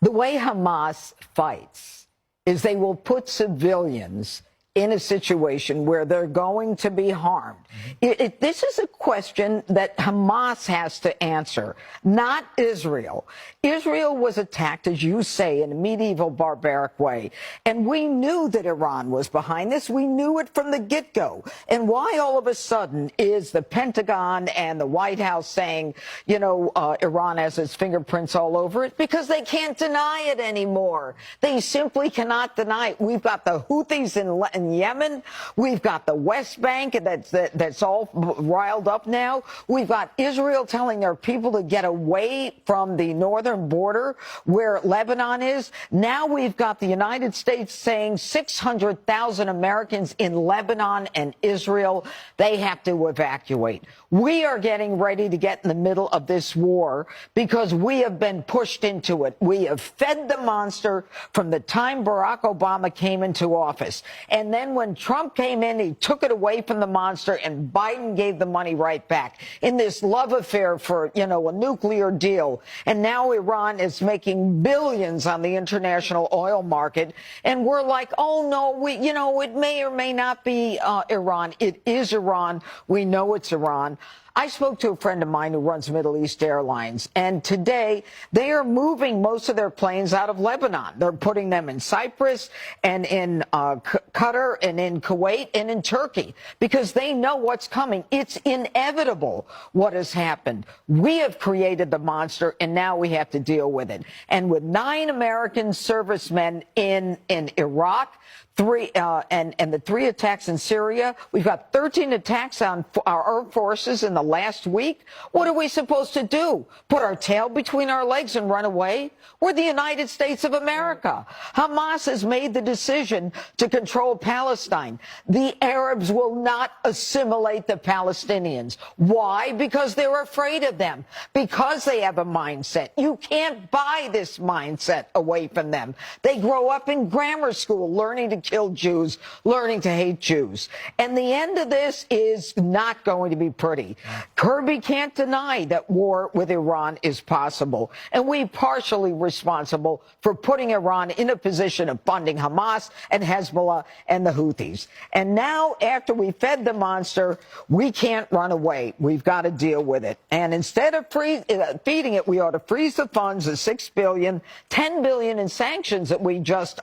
The way Hamas fights is they will put civilians in a situation where they're going to be harmed. This is a question that Hamas has to answer, not Israel. Israel was attacked, as you say, in a medieval barbaric way. And we knew that Iran was behind this. We knew it from the get-go. And why all of a sudden is the Pentagon and the White House saying, you know, Iran has its fingerprints all over it? Because they can't deny it anymore. They simply cannot deny it. We've got the Houthis in Yemen. We've got the West Bank that's all riled up now. We've got Israel telling their people to get away from the northern border where Lebanon is. Now we've got the United States saying 600,000 Americans in Lebanon and Israel, they have to evacuate. We are getting ready to get in the middle of this war because we have been pushed into it. We have fed the monster from the time Barack Obama came into office. And then when Trump came in, he took it away from the monster, and Biden gave the money right back in this love affair for, you know, a nuclear deal. And now Iran is making billions on the international oil market. And we're like, oh, no, you know, it may or may not be Iran. It is Iran. We know it's Iran. I spoke to a friend of mine who runs Middle East Airlines, and today they are moving most of their planes out of Lebanon. They're putting them in Cyprus and in Qatar and in Kuwait and in Turkey because they know what's coming. It's inevitable what has happened. We have created the monster, and now we have to deal with it. And with 9 American servicemen in Iraq, and the 3 attacks in Syria. We've got 13 attacks on our armed forces in the last week. What are we supposed to do? Put our tail between our legs and run away? We're the United States of America. Hamas has made the decision to control Palestine. The Arabs will not assimilate the Palestinians. Why? Because they're afraid of them. Because they have a mindset. You can't buy this mindset away from them. They grow up in grammar school learning to kill Jews, learning to hate Jews. And the end of this is not going to be pretty. Kirby can't deny that war with Iran is possible. And we partially responsible for putting Iran in a position of funding Hamas and Hezbollah and the Houthis. And now, after we fed the monster, we can't run away. We've got to deal with it. And instead of feeding it, we ought to freeze the funds, the $6 billion, $10 billion in sanctions that we just